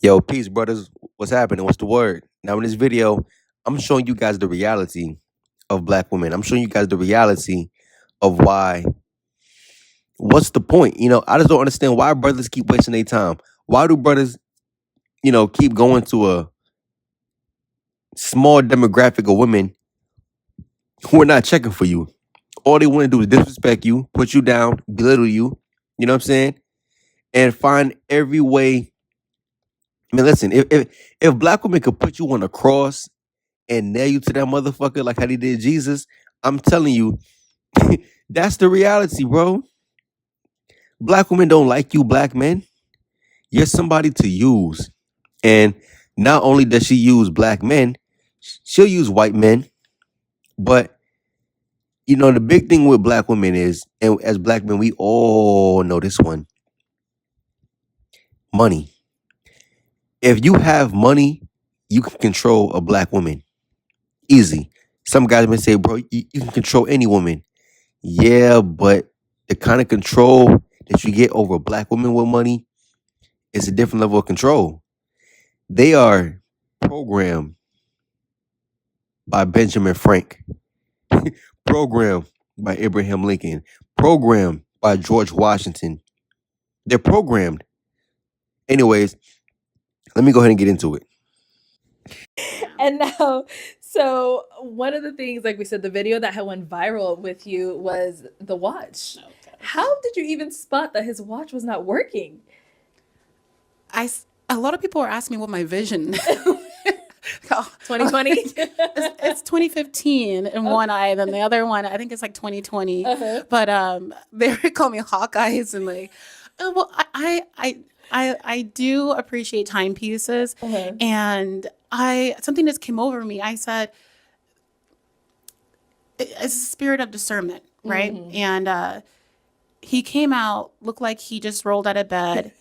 Yo, peace, brothers. What's happening? What's the word? Now, in this video, I'm showing you guys the reality of black women. I'm showing you guys the reality of why. What's the point? I just don't understand why brothers keep wasting their time. Why do brothers, keep going to a small demographic of women who are not checking for you? All they want to do is disrespect you, put you down, belittle you. You know what I'm saying? And find every way. I mean, listen, if black women could put you on a cross and nail you to that motherfucker like how they did Jesus, I'm telling you, that's the reality, bro. Black women don't like you, black men. You're somebody to use. And not only does she use black men, she'll use white men. But, the big thing with black women is, and as black men, we all know this one, money. If you have money, you can control a black woman. Easy. Some guys may say, bro, you can control any woman. Yeah, but the kind of control that you get over black women with money is a different level of control. They are programmed by Benjamin Frank, programmed by Abraham Lincoln, programmed by George Washington. They're programmed. Anyways, let me go ahead and get into it. And now, so one of the things, like we said, the video that had went viral with you was the watch. How did you even spot that his watch was not working? A lot of people are asking me what my vision. 2020? It's 2015 in one eye, then the other one I think it's like 2020. But they call me Hawkeyes and like, well, I do appreciate timepieces, and something just came over me. I said, it's a spirit of discernment, right? And he came out, looked like he just rolled out of bed,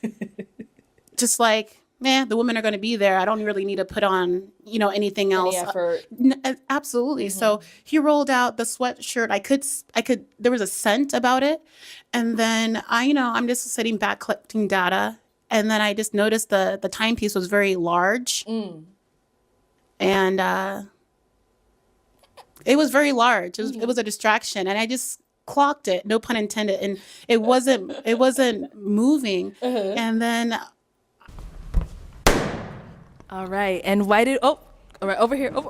just like, the women are going to be there. I don't really need to put on, anything else. Any effort. Absolutely. So he rolled out the sweatshirt. I could, there was a scent about it. And then I'm just sitting back collecting data. And then I just noticed the timepiece was very large. And it was very large. It was a distraction. And I just clocked it, no pun intended. And it wasn't moving. And then All right. And why did, all right, over here. I'm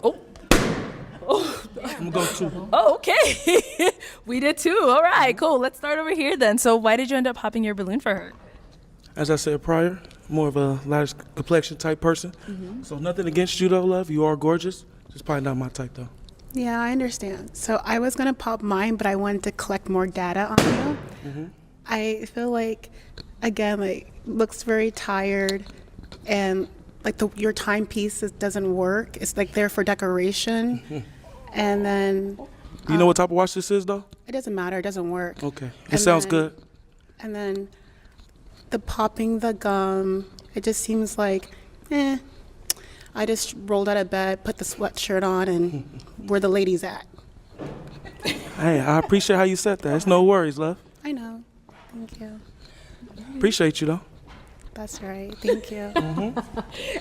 gonna go too. Oh, okay. We did too. All right, cool. Let's start over here then. So why did you end up popping your balloon for her? As I said prior, more of a lighter complexion type person. So nothing against you though, love. You are gorgeous. Just probably not my type though. yeah, I understand. So I was gonna pop mine, but I wanted to collect more data on you. I feel like, again, like looks very tired, and like your timepiece doesn't work. It's like there for decoration, and then You know what type of watch this is though? it doesn't matter. It doesn't work. Okay. It And sounds then- good. And then the popping the gum, it just seems like, I just rolled out of bed, put the sweatshirt on, and where the ladies at. Hey, I appreciate how you said that. It's no worries, love. I know. Thank you. Appreciate you though. That's right. Thank you.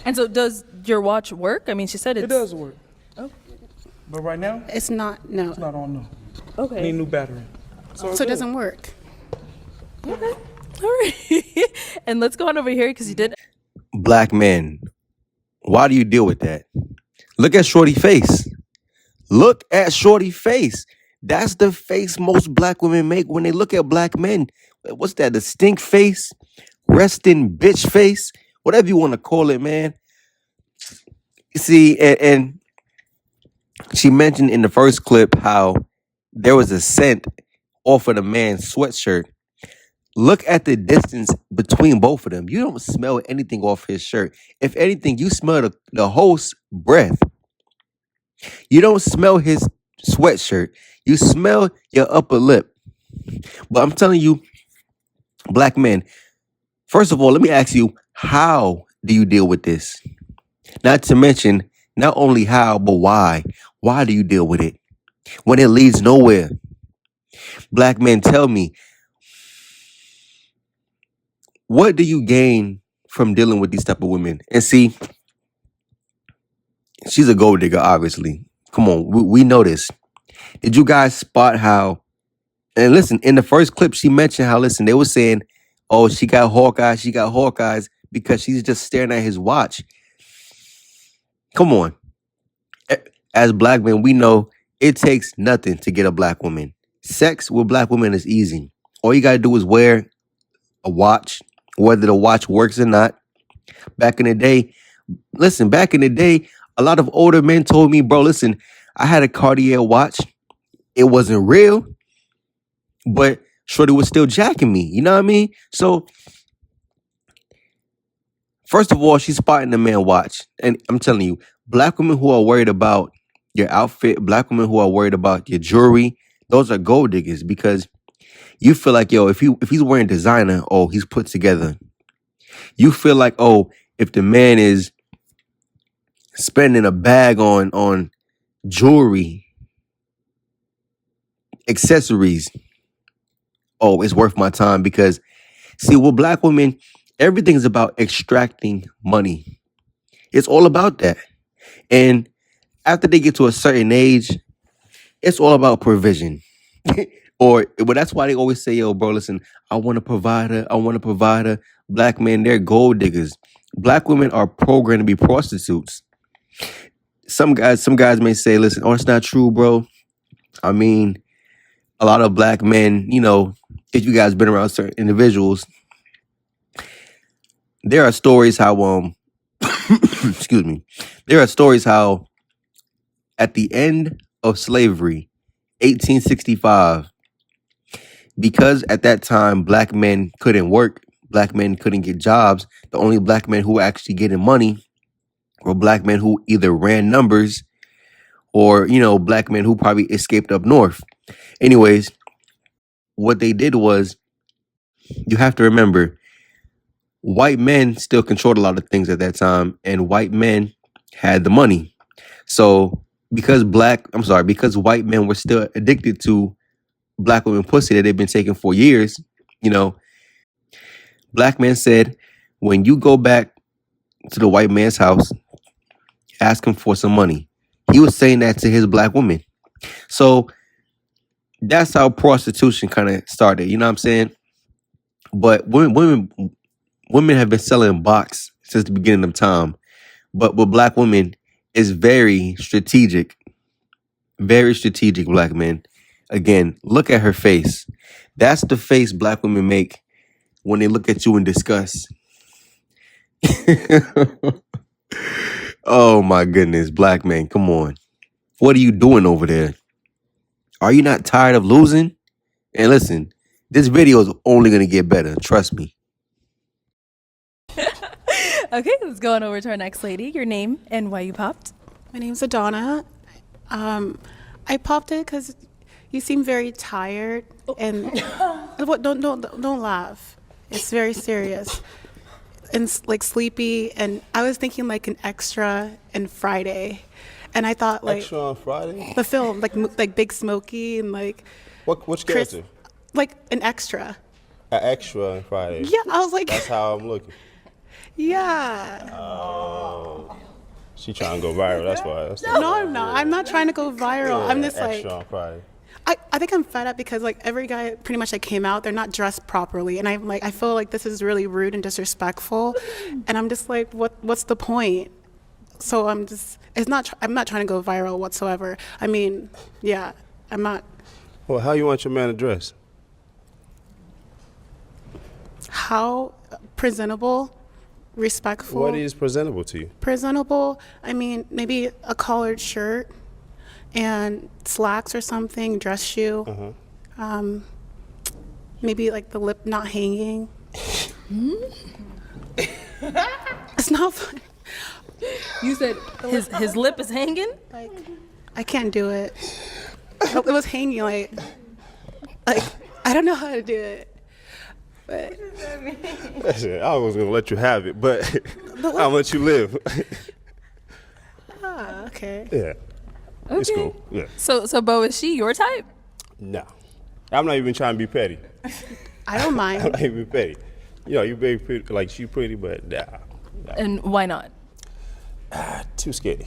And so does your watch work? I mean, she said It does work. Oh. But right now, It's not, no. it's not on no. Okay. Need new battery. So it doesn't work. All right. And let's go on over here because you did. Black men, why do you deal with that? Look at Shorty face. Look at Shorty face. That's the face most black women make when they look at black men. What's that? The stink face? Resting bitch face? Whatever you want to call it, man. See, and she mentioned in the first clip how there was a scent off of the man's sweatshirt. Look at the distance between both of them. You don't smell anything off his shirt. If anything, you smell the host's breath. You don't smell his sweatshirt. You smell your upper lip. But I'm telling you, black men, first of all, let me ask you, how do you deal with this? Not to mention, not only how, but why. Why do you deal with it when it leads nowhere? Black men, tell me, what do you gain from dealing with these type of women. And see, she's a gold digger, obviously. Come on, we know this. Did you guys spot how? And listen, in the first clip, she mentioned how, listen, they were saying, oh, she got hawk eyes because she's just staring at his watch. Come on. As black men, we know it takes nothing to get a black woman. Sex with black women is easy. All you got to do is wear a watch, whether the watch works or not. Back in the day, a lot of older men told me, bro, listen, I had a Cartier watch. It wasn't real, but shorty was still jacking me. You know what I mean? So, first of all, she's spotting the man watch. And I'm telling you, black women who are worried about your outfit, black women who are worried about your jewelry, those are gold diggers because you feel like, yo, if he's wearing designer, oh, he's put together. You feel like, oh, if the man is spending a bag on jewelry, accessories, oh, it's worth my time because, see, with black women, everything is about extracting money. It's all about that. And after they get to a certain age, it's all about provision. Well, that's why they always say, yo, bro, listen, I want a provider. Black men, they're gold diggers. Black women are programmed to be prostitutes. Some guys may say, listen, oh, it's not true, bro. I mean, a lot of black men, you know, if you guys been around certain individuals, there are stories how excuse me. There are stories how at the end of slavery, 1865, because at that time black men couldn't work, black men couldn't get jobs, the only black men who were actually getting money were black men who either ran numbers or, you know, black men who probably escaped up north. Anyways, what they did was, you have to remember, white men still controlled a lot of things at that time, and white men had the money. So because white men were still addicted to black women pussy that they've been taking for years, you know, black men said, when you go back to the white man's house, ask him for some money. He was saying that to his black woman. So that's how prostitution kind of started. You know what I'm saying? But women have been selling box since the beginning of time. But with black women, it's very strategic. Very strategic, black men. Again, look at her face. That's the face black women make when they look at you in disgust. Oh my goodness, black men, come on. What are you doing over there? Are you not tired of losing? And listen, this video is only going to get better. Trust me. Okay, let's go on over to our next lady. Your name and why you popped. My name's Adana. I popped it because you seem very tired and don't laugh. It's very serious and like sleepy. And I was thinking like an extra in Friday, and I thought like Extra on Friday? the film like Big Smokey and like Which Chris, character? like an extra. An extra on Friday. Yeah, I was like, That's how I'm looking. yeah. She trying to go viral. That's why. No, I'm not. I'm not trying to go viral. I'm just like, extra on Friday. I think I'm fed up because like every guy pretty much that came out, they're not dressed properly, and I'm like, I feel like this is really rude and disrespectful, and I'm just like, what's the point? So I'm not trying to go viral whatsoever. I mean, yeah, I'm not. Well, how you want your man to dress? How presentable, respectful. What is presentable to you? Presentable? I mean, maybe a collared shirt and slacks or something, dress shoe. Maybe like the lip not hanging. It's not fun. You said his lip is hanging? Like, I can't do it. It was hanging like I don't know how to do it. But That's it. I was gonna let you have it, but I'll let you live. okay. Yeah. It's Okay. cool. Yeah. So Bo, is she your type? No. I'm not even trying to be petty. I don't I'm mind. not even petty. You know, you very pretty, like she pretty, but nah, And why not? too skinny.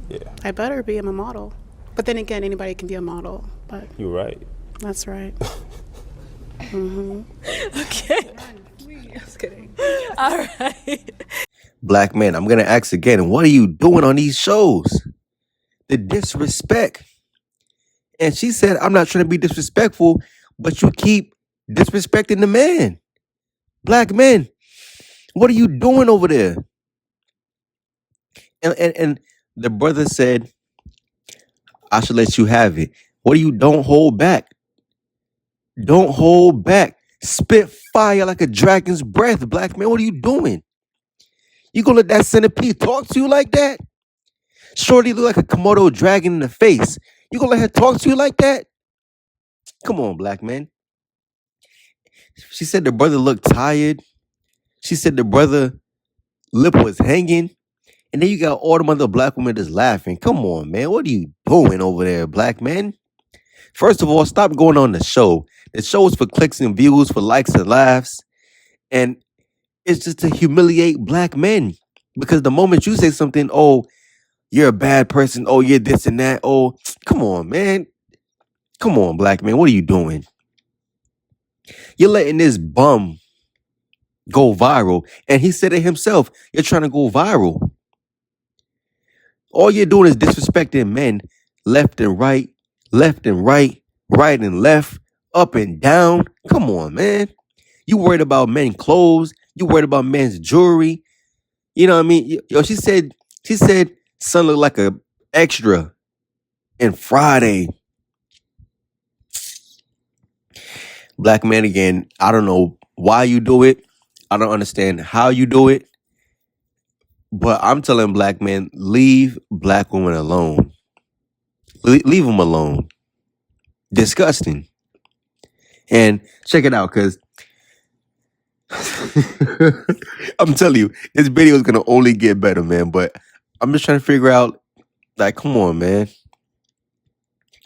Yeah, I better be a model. But then again, anybody can be a model. But you're right. that's right. Okay. Just kidding. All right. Black men, I'm gonna ask again, what are you doing on these shows? The disrespect. And she said, I'm not trying to be disrespectful, but you keep disrespecting the man. Black men, what are you doing over there? And the brother said, I should let you have it. What do you don't hold back? Don't hold back. Spit fire like a dragon's breath, black man. What are you doing? You gonna let that centipede talk to you like that? Shorty look like a Komodo dragon in the face. You gonna let her talk to you like that? Come on, black man. She said the brother looked tired. She said the brother lip was hanging. And then you got all the other black women just laughing. Come on, man. What are you doing over there, black man? First of all, stop going on the show. The show is for clicks and views, for likes and laughs. And it's just to humiliate black men. Because the moment you say something, oh, you're a bad person. Oh, you're this and that. Oh, come on, man. Come on, black man. What are you doing? You're letting this bum go viral. And he said it himself. You're trying to go viral. All you're doing is disrespecting men left and right, right and left, up and down. Come on, man. You worried about men's clothes. You worried about men's jewelry. You know what I mean? Yo, she said, son looked like a extra in Friday. Black man, again, I don't know why you do it. I don't understand how you do it. But I'm telling black men, leave black women alone. Leave them alone. Disgusting. And check it out, because I'm telling you, this video is going to only get better, man. But I'm just trying to figure out, like, come on, man.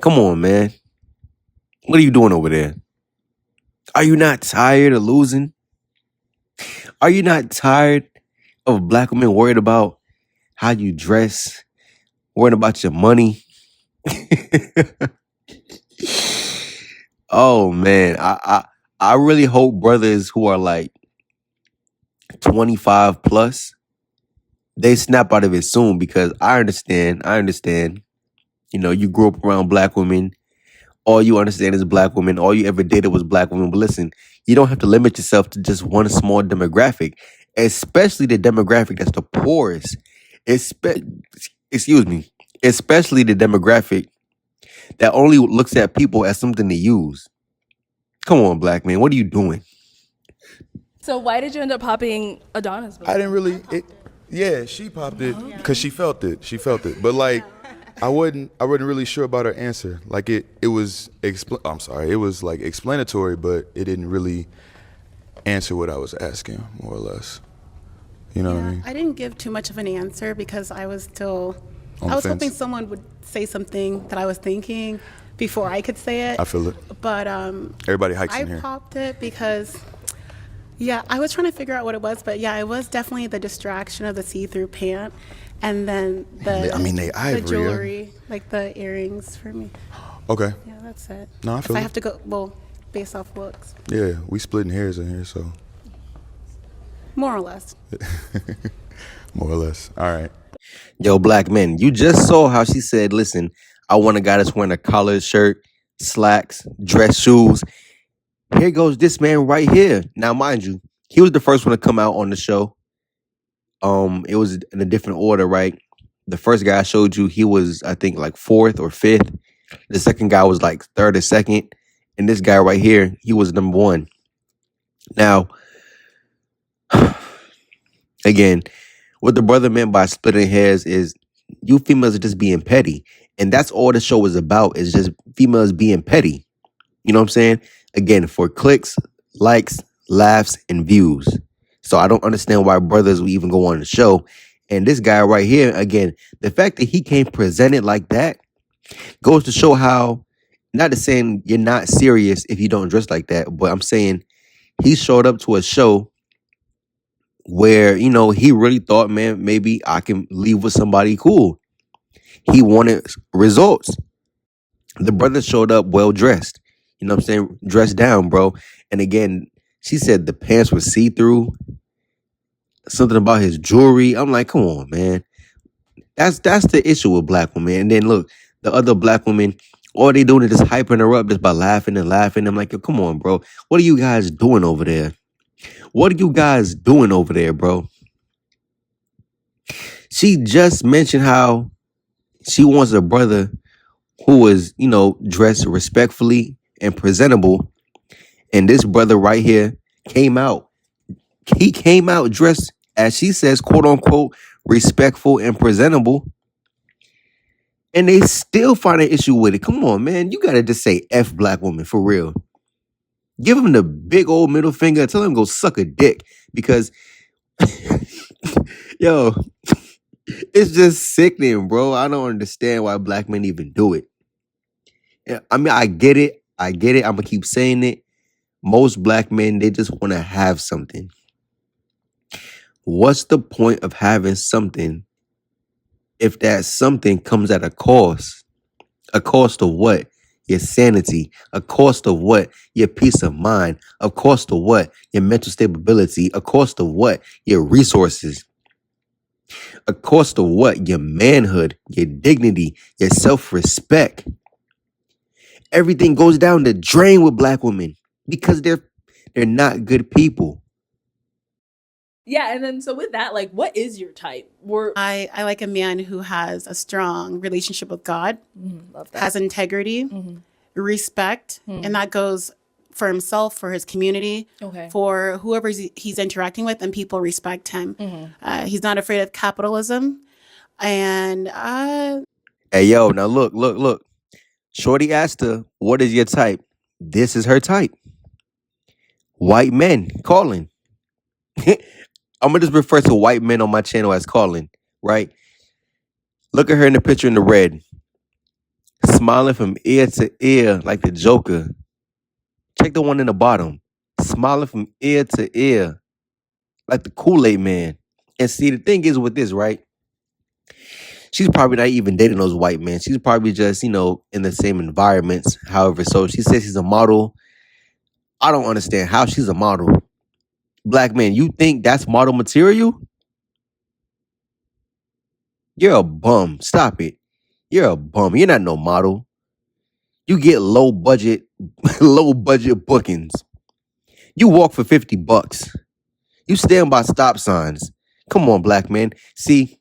Come on, man. What are you doing over there? Are you not tired of losing? Are you not tired of black women worried about how you dress, worried about your money? Oh man, I really hope brothers who are like 25 plus, they snap out of it soon, because I understand. You know, you grew up around black women. All you understand is black women. All you ever dated was black women. But listen, you don't have to limit yourself to just one small demographic, especially the demographic that's the poorest. Excuse me. Especially the demographic that only looks at people as something to use. Come on, black man. What are you doing? So why did you end up popping Adonis? I didn't really. Yeah, she popped it because she felt it. But like, I wasn't really sure about her answer. Like it was. I'm sorry. It was like explanatory, but it didn't really answer what I was asking, more or less. You know what I mean? I didn't give too much of an answer because I was still. On I was the hoping fence. someone would say something that I was thinking before I could say it. I feel it. But Everybody hikes I in here. popped it because, yeah, I was trying to figure out what it was, but yeah, it was definitely the distraction of the see-through pant, and then the They ivory. the jewelry, like the earrings for me. Okay. Yeah, that's it. No, I If feel I it. have to go, well, based off looks, Yeah, we splitting hairs in here, so more or less. more or less. All right. Yo, black men, you just saw how she said, listen, I want a guy that's wearing a collared shirt, slacks, dress shoes. Here goes this man right here. Now, mind you, he was the first one to come out on the show. It was in a different order, right? The first guy I showed you, he was, I think, like 4th or 5th. The second guy was like 3rd or 2nd. And this guy right here, he was number 1. Now, again, what the brother meant by splitting hairs is you females are just being petty. And that's all the show is about, is just females being petty. You know what I'm saying? Again, for clicks, likes, laughs, and views. So I don't understand why brothers will even go on the show. And this guy right here, again, the fact that he came presented like that goes to show how, not to saying you're not serious if you don't dress like that, but I'm saying he showed up to a show where, he really thought, man, maybe I can leave with somebody cool. He wanted results. The brother showed up well dressed. You know what I'm saying? Dressed down, bro. And again, she said the pants were see-through. Something about his jewelry. I'm like, come on, man. That's the issue with black women. And then look, the other black women, all they doing is just hyping her up just by laughing and laughing. I'm like, yo, come on, bro. What are you guys doing over there? What are you guys doing over there, bro? She just mentioned how she wants a brother who is, dressed respectfully and presentable. And this brother right here came out. He came out dressed, as she says, quote unquote, respectful and presentable. And they still find an issue with it. Come on, man. You got to just say F black woman for real. Give him the big old middle finger. Tell him to go suck a dick. Because, yo, it's just sickening, bro. I don't understand why black men even do it. Yeah, I mean, I get it. I'm going to keep saying it. Most black men, they just want to have something. What's the point of having something if that something comes at a cost? A cost of what? Your sanity. A cost of what? Your peace of mind. A cost of what? Your mental stability. A cost of what? Your resources. A cost of what? Your manhood, your dignity, your self-respect. Everything goes down the drain with black women because they're not good people. Yeah, and then so with that, like, what is your type? I like a man who has a strong relationship with God, Love that. has integrity, respect, and that goes for himself, for his community, Okay. for whoever he's interacting with, and people respect him. He's not afraid of capitalism, and Hey, yo, now look. Shorty asked her, what is your type? This is her type. White men calling. I'm going to just refer to white men on my channel as calling, right? Look at her in the picture in the red. Smiling from ear to ear like the Joker. Check the one in the bottom. Smiling from ear to ear like the Kool-Aid man. And see, the thing is with this, right? She's probably not even dating those white men. She's probably just, in the same environments. However, so she says she's a model. I don't understand how she's a model. Black man, you think that's model material? You're a bum. Stop it. You're a bum. You're not no model. You get low budget bookings. You walk for $50. You stand by stop signs. Come on, black man. See,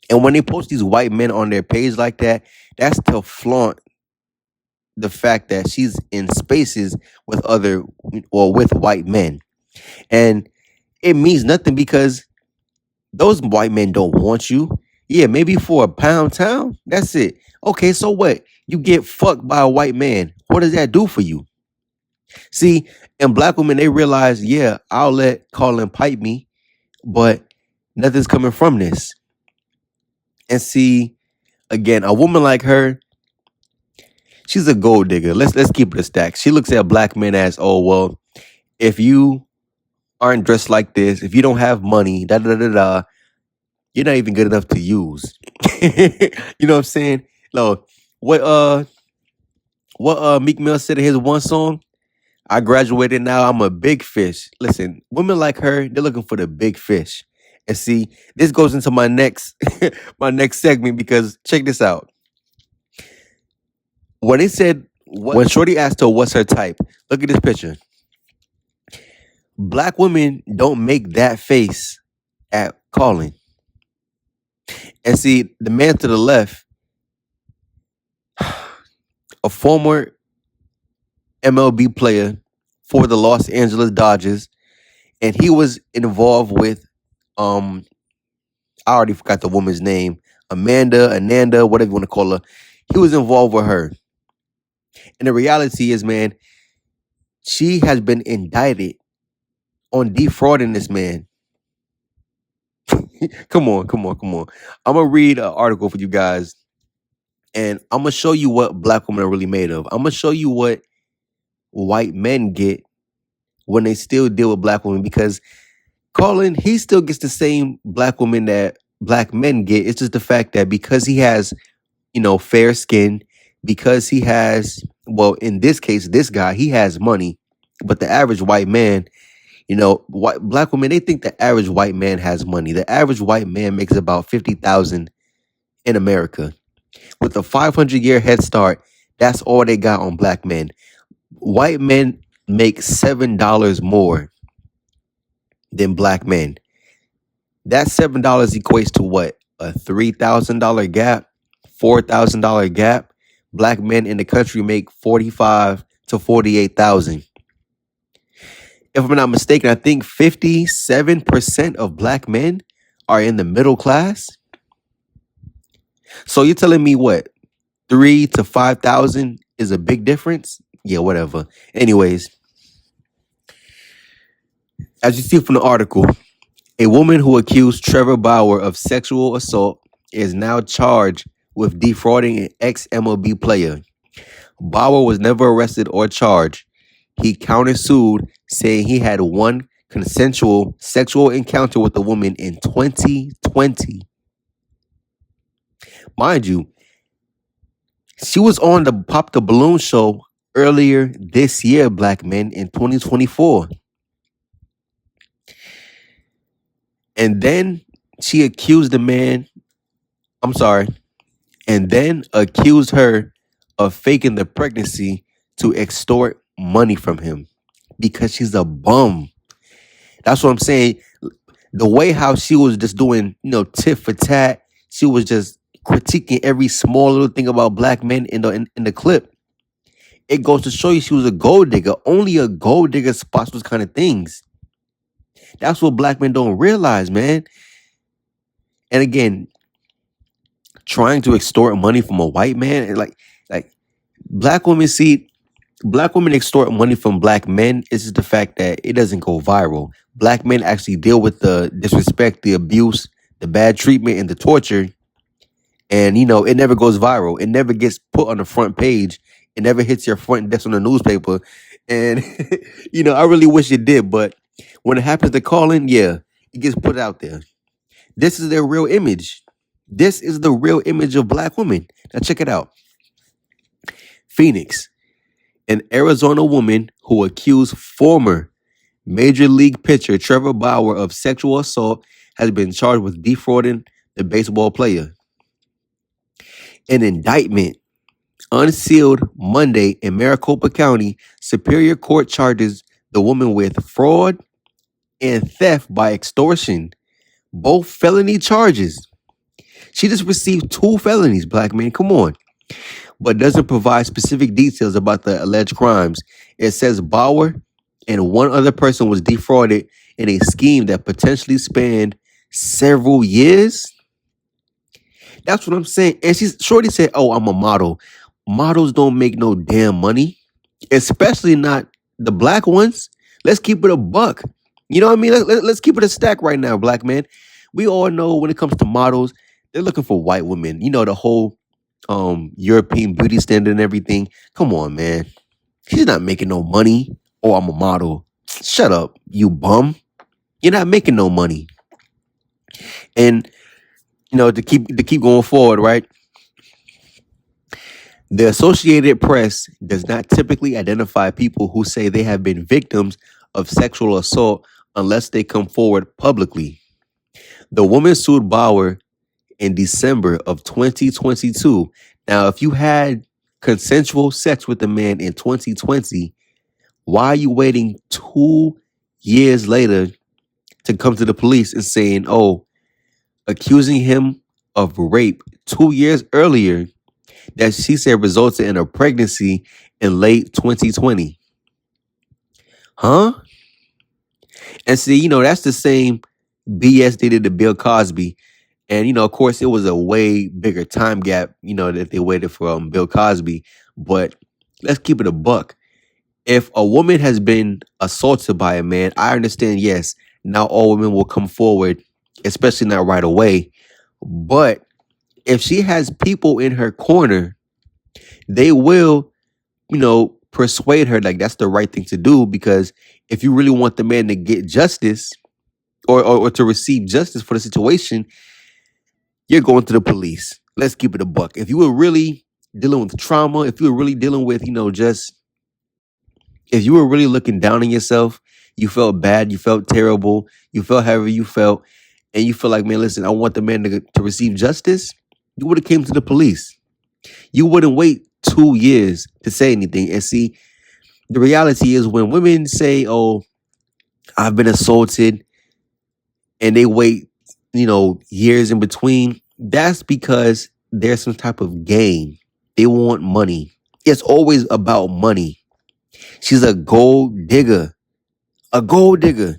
and when they post these white men on their page like that, that's to flaunt the fact that she's in spaces with with white men. And it means nothing because those white men don't want you. Yeah, maybe for a pound town. That's it. Okay, so what? You get fucked by a white man. What does that do for you? See, and black women, they realize, yeah, I'll let Colin pipe me, but nothing's coming from this. And see, again, a woman like her, she's a gold digger. Let's keep it a stack. She looks at black men as, oh, well, if you aren't dressed like this, if you don't have money, you're not even good enough to use. You know what I'm saying? No, what Meek Mill said in his one song, I graduated now, I'm a big fish. Listen, women like her, they're looking for the big fish. And see, this goes into my next my next segment because check this out. When when Shorty asked her what's her type, look at this picture. Black women don't make that face at calling. And see, the man to the left, a former MLB player for the Los Angeles Dodgers, and he was involved with I already forgot the woman's name, Ananda, whatever you want to call her. He was involved with her. And the reality is, man, she has been indicted on defrauding this man. Come on. I'm going to read an article for you guys, and I'm going to show you what black women are really made of. I'm going to show you what white men get when they still deal with black women, because Colin, he still gets the same black woman that black men get. It's just the fact that because he has, fair skin, because he has, well, in this case, this guy, he has money. But the average white man, black women, they think the average white man has money. The average white man makes about 50,000 in America. With a 500-year head start, that's all they got on black men. White men make $7 more than black men. That $7 equates to what? A $3,000 gap, $4,000 gap. Black men in the country make 45 to 48,000. If I'm not mistaken, I think 57% of black men are in the middle class. So you're telling me what? 3 to 5,000 is a big difference? Yeah, whatever. Anyways, as you see from the article, a woman who accused Trevor Bauer of sexual assault is now charged with defrauding an ex-MLB player. Bauer was never arrested or charged. He countersued, saying he had one consensual sexual encounter with a woman in 2020. Mind you, she was on the Pop the Balloon show earlier this year, black men, in 2024. And then she accused the man, and then accused her of faking the pregnancy to extort money from him because she's a bum. That's what I'm saying. The way how she was just doing, tit for tat, she was just critiquing every small little thing about black men in the clip. It goes to show you she was a gold digger. Only a gold digger spots those kind of things. That's what black men don't realize, man. And again, trying to extort money from a white man, like black women extort money from black men. It's just the fact that it doesn't go viral. Black men actually deal with the disrespect, the abuse, the bad treatment, and the torture. And, it never goes viral. It never gets put on the front page. It never hits your front desk on the newspaper. And, I really wish it did. But when it happens to Colin, yeah, it gets put out there. This is their real image. This is the real image of black women. Now check it out. Phoenix, an Arizona woman who accused former Major League pitcher Trevor Bauer of sexual assault has been charged with defrauding the baseball player. An indictment unsealed Monday in Maricopa County Superior Court charges the woman with fraud and theft by extortion, both felony charges. She just received 2 felonies, black man. Come on. But doesn't provide specific details about the alleged crimes. It says Bauer and one other person was defrauded in a scheme that potentially spanned several years. That's what I'm saying. And Shorty said, "Oh, I'm a model. Models don't make no damn money, especially not the black ones. Let's keep it a buck. You know what I mean? Let's keep it a stack right now, black man. We all know when it comes to models, they're looking for white women. The whole European beauty standard and everything. Come on, man. She's not making no money. Oh, I'm a model. Shut up, you bum. You're not making no money." And to keep going forward, right? The Associated Press does not typically identify people who say they have been victims of sexual assault unless they come forward publicly. The woman sued Bauer in December of 2022. Now, if you had consensual sex with a man in 2020, why are you waiting 2 years later to come to the police and saying, accusing him of rape 2 years earlier that she said resulted in a pregnancy in late 2020? Huh? And see, that's the same BS they did to Bill Cosby. And, of course, it was a way bigger time gap, that they waited for Bill Cosby. But let's keep it a buck. If a woman has been assaulted by a man, I understand, yes, not all women will come forward, especially not right away. But if she has people in her corner, they will, persuade her like that's the right thing to do, because if you really want the man to get justice or to receive justice for the situation, you're going to the police. Let's keep it a buck. If you were really dealing with trauma, if you were really dealing with, just if you were really looking down on yourself, you felt bad, you felt terrible, you felt however you felt, and you feel like, man, listen, I want the man to receive justice, you would have came to the police. You wouldn't wait 2 years to say anything. And see, the reality is when women say, oh, I've been assaulted, and they wait, years in between, that's because there's some type of gain. They want money. It's always about money. She's a gold digger. A gold digger.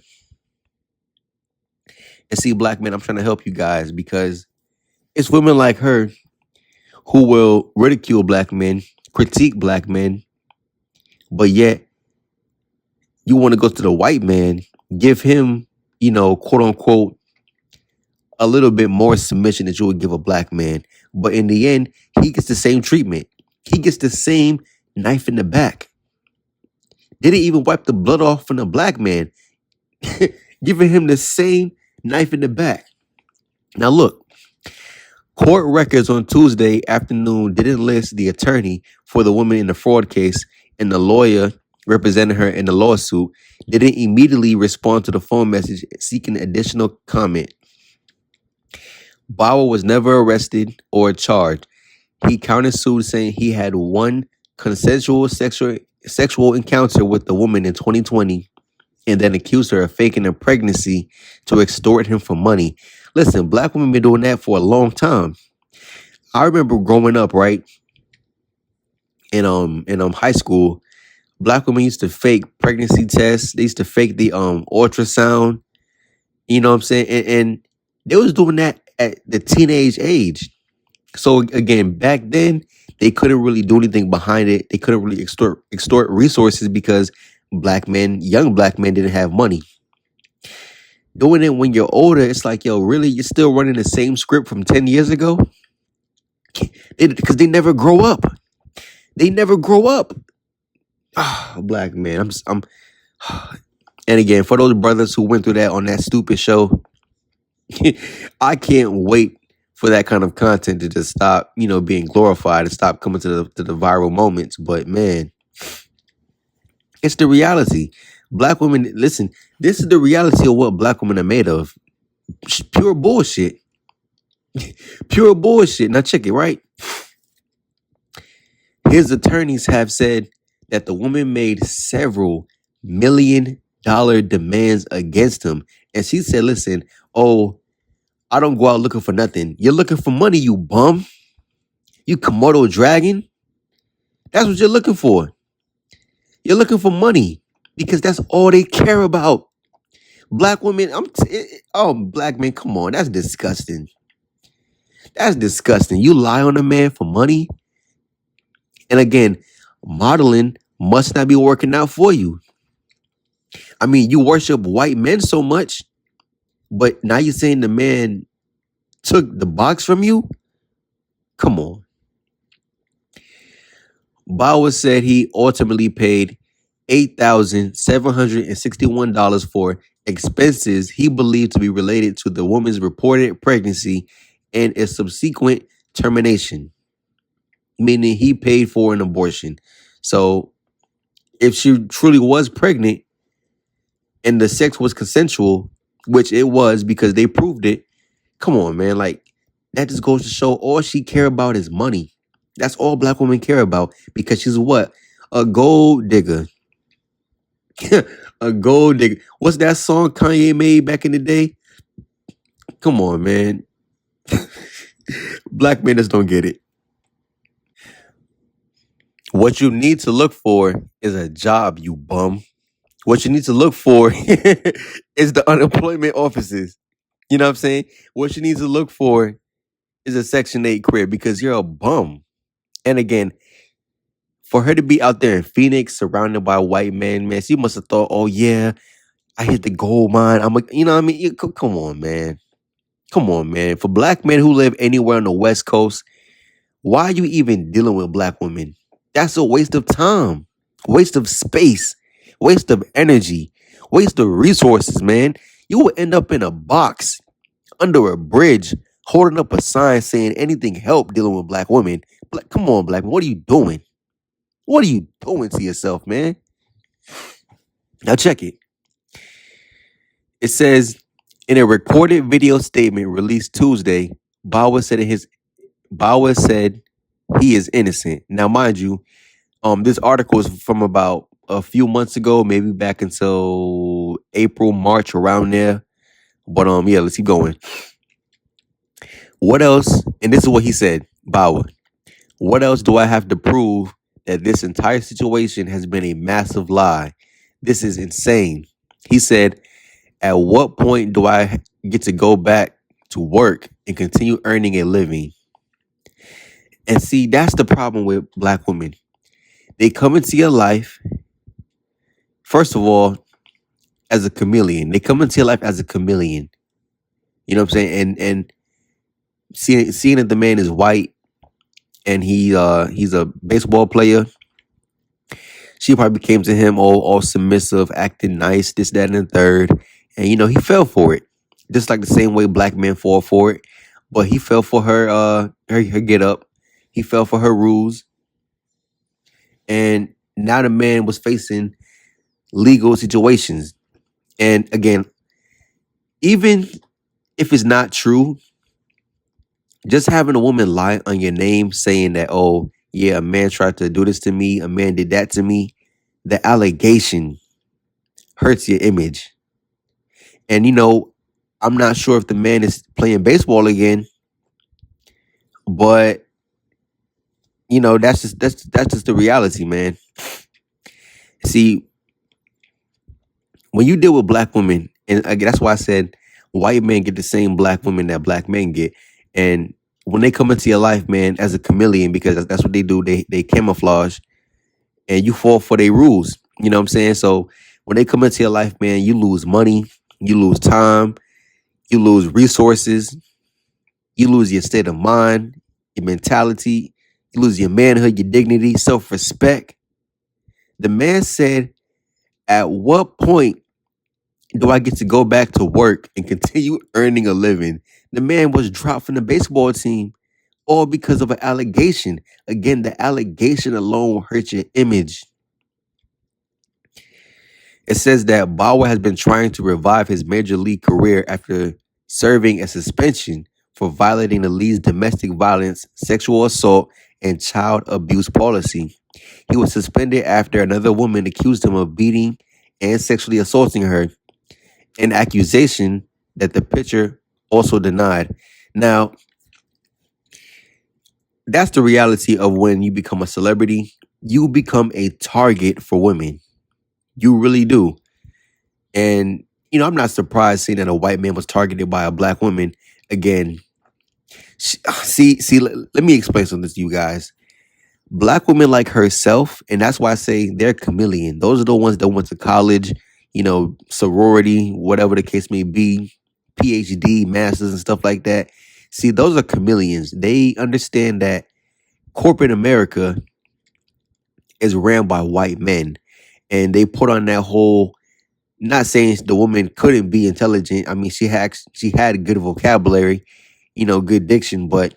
And see, black men, I'm trying to help you guys, because it's women like her who will ridicule black men, critique black men, but yet you want to go to the white man, give him, quote unquote, a little bit more submission that you would give a black man. But in the end, he gets the same treatment. He gets the same knife in the back. They didn't even wipe the blood off from the black man, giving him the same knife in the back. Now look, court records on Tuesday afternoon didn't list the attorney for the woman in the fraud case, and the lawyer representing her in the lawsuit didn't immediately respond to the phone message seeking additional comment. Bauer was never arrested or charged. He countersued, saying he had one consensual sexual encounter with the woman in 2020 and then accused her of faking a pregnancy to extort him for money. Listen, black women been doing that for a long time. I remember growing up, right? In high school, black women used to fake pregnancy tests. They used to fake the ultrasound. You know what I'm saying? And they was doing that at the teenage age. So again, back then they couldn't really do anything behind it. They couldn't really extort resources because young black men didn't have money. Doing it when you're older, it's like, yo, really, you're still running the same script from 10 years ago? Because they never grow up. They never grow up. Black man, I'm. And again, for those brothers who went through that on that stupid show, I can't wait for that kind of content to just stop, being glorified and stop coming to the viral moments. But man, it's the reality. Black women, listen, this is the reality of what black women are made of. Pure bullshit. Pure bullshit. Now check it, right? His attorneys have said that the woman made several $1 million demands against him. And she said, listen, oh, I don't go out looking for nothing. You're looking for money, you bum. You Komodo dragon. That's what you're looking for. You're looking for money because that's all they care about. Black women, black men, come on. That's disgusting. That's disgusting. You lie on a man for money. And again, modeling must not be working out for you. I mean, you worship white men so much, but now you're saying the man took the box from you? Come on. Bauer said he ultimately paid $8,761 for expenses he believed to be related to the woman's reported pregnancy and a subsequent termination, meaning he paid for an abortion. So if she truly was pregnant and the sex was consensual, which it was because they proved it, come on, man. Like, that just goes to show all she care about is money. That's all black women care about, because she's what? A gold digger. A gold digger. What's that song Kanye made back in the day? Come on, man. Black men just don't get it. What you need to look for is a job, you bum. What you need to look for is the unemployment offices. You know what I'm saying? What you need to look for is a Section 8 career, because you're a bum. And again, for her to be out there in Phoenix surrounded by white men, man, she must have thought, oh yeah, I hit the gold mine. You know what I mean? Come on, man. Come on, man. For black men who live anywhere on the West Coast, why are you even dealing with black women? That's a waste of time. waste of space, waste of energy, waste of resources, man. You will end up in a box under a bridge holding up a sign saying anything help dealing with black women. Come on, black man, what are you doing? What are you doing to yourself, man? Now check it. It says in a recorded video statement released Tuesday, Bauer said he is innocent. Now, mind you, this article is from about a few months ago, maybe back until April, March, around there. But yeah, let's keep going. What else? And this is what he said, Bauer. What else do I have to prove that this entire situation has been a massive lie? This is insane. He said, at what point do I get to go back to work and continue earning a living? And see, that's the problem with black women. They come into your life, first of all, as a chameleon. They come into your life as a chameleon. You know what I'm saying? And seeing that the man is white and he's a baseball player, she probably came to him all submissive, acting nice, this, that, and the third. And he fell for it. Just like the same way black men fall for it. But he fell for her get up. He fell for her rules. And now the man was facing legal situations. And again, even if it's not true, just having a woman lie on your name saying that, oh, yeah, a man tried to do this to me, a man did that to me, the allegation hurts your image. And, I'm not sure if the man is playing baseball again, but, that's just the reality, man. See, when you deal with black women, and again, that's why I said white men get the same black women that black men get. And when they come into your life, man, as a chameleon, because that's what they do, they camouflage, and you fall for their rules. You know what I'm saying? So when they come into your life, man, you lose money, you lose time, you lose resources, you lose your state of mind, your mentality, you lose your manhood, your dignity, self-respect. The man said, at what point do I get to go back to work and continue earning a living? The man was dropped from the baseball team all because of an allegation. Again, the allegation alone will hurt your image. It says that Bauer has been trying to revive his major league career after serving a suspension for violating the league's domestic violence, sexual assault, and child abuse policy. He was suspended after another woman accused him of beating and sexually assaulting her, an accusation that the pitcher also denied. Now, that's the reality of when you become a celebrity. You become a target for women. You really do. And, I'm not surprised seeing that a white man was targeted by a black woman. Again, let me explain something to you guys. Black women like herself, and that's why I say they're chameleon. Those are the ones that went to college, sorority, whatever the case may be, PhD, masters, and stuff like that. See, those are chameleons. They understand that corporate America is ran by white men, and they put on that whole. Not saying the woman couldn't be intelligent. I mean, she had good vocabulary, good diction, but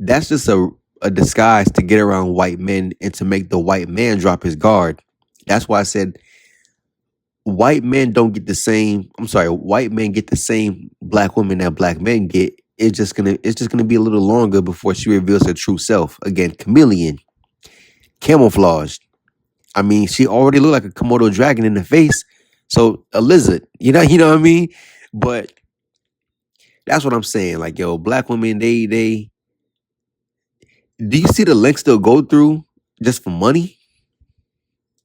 that's just a disguise to get around white men and to make the white man drop his guard. That's why I said white men don't get the same. I'm sorry, white men get the same black women that black men get. It's just gonna be a little longer before she reveals her true self. Again, chameleon, camouflaged. I mean, she already looked like a Komodo dragon in the face, so a lizard. You know what I mean? But that's what I'm saying. Like, yo, black women, they do you see the lengths they'll go through just for money?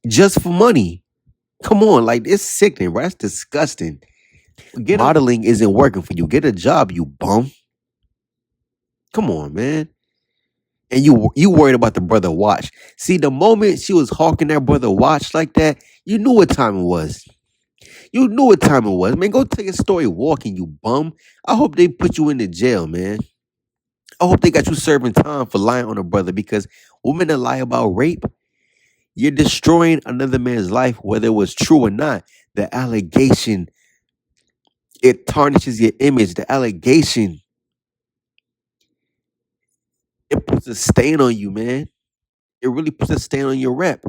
Just for money. Come on, like it's sickening, bro. That's disgusting. Modeling isn't working for you. Get a job, you bum. Come on, man. And you worried about the brother watch. See, the moment she was hawking that brother watch like that, you knew what time it was. You knew what time it was. Man, go take a story walking, you bum. I hope they put you in the jail, man. I hope they got you serving time for lying on a brother, because women that lie about rape, You're destroying another man's life, whether it was true or not. The allegation, it tarnishes your image. The allegation, it puts a stain on you, man. It really puts a stain on your rep.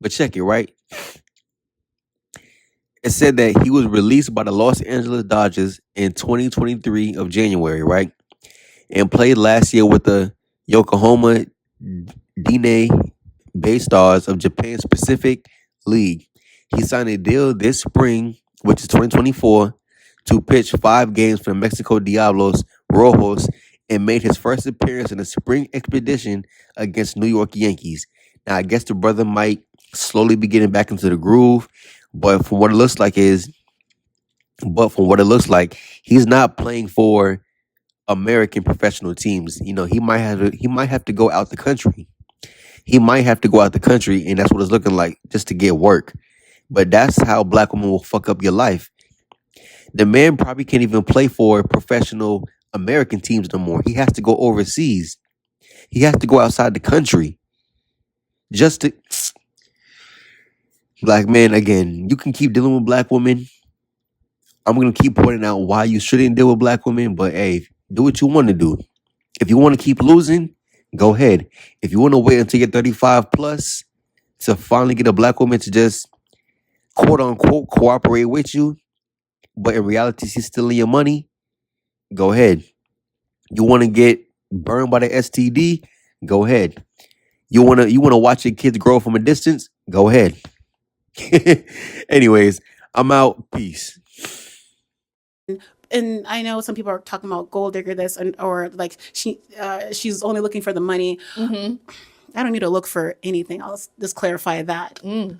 But check it, right? It said that he was released by the Los Angeles Dodgers in 2023 of January, right? And played last year with the Yokohama Dine Bay Stars of Japan's Pacific League. He signed a deal this spring, which is 2024, to pitch 5 games for the Mexico Diablos Rojos and made his first appearance in a spring expedition against New York Yankees. Now, I guess the brother might slowly be getting back into the groove, but from what it looks like he's not playing for American professional teams. You know, he might have to go out the country. He might have to go out the country, and that's what it's looking like, just to get work. But that's how black women will fuck up your life. The man probably can't even play for professional American teams no more. He has to go overseas. He has to go outside the country. Just to black man, again, you can keep dealing with black women. I'm gonna keep pointing out why you shouldn't deal with black women, but hey, do what you want to do. If you want to keep losing, go ahead. If you want to wait until you're 35 plus to finally get a black woman to just quote unquote cooperate with you, but in reality she's stealing your money, go ahead. You want to get burned by the STD, go ahead. You wanna watch your kids grow from a distance, go ahead. Anyways, I'm out. Peace. And I know some people are talking about gold digger this, or like she's only looking for the money. I don't need to look for anything. I'll just clarify that. A lot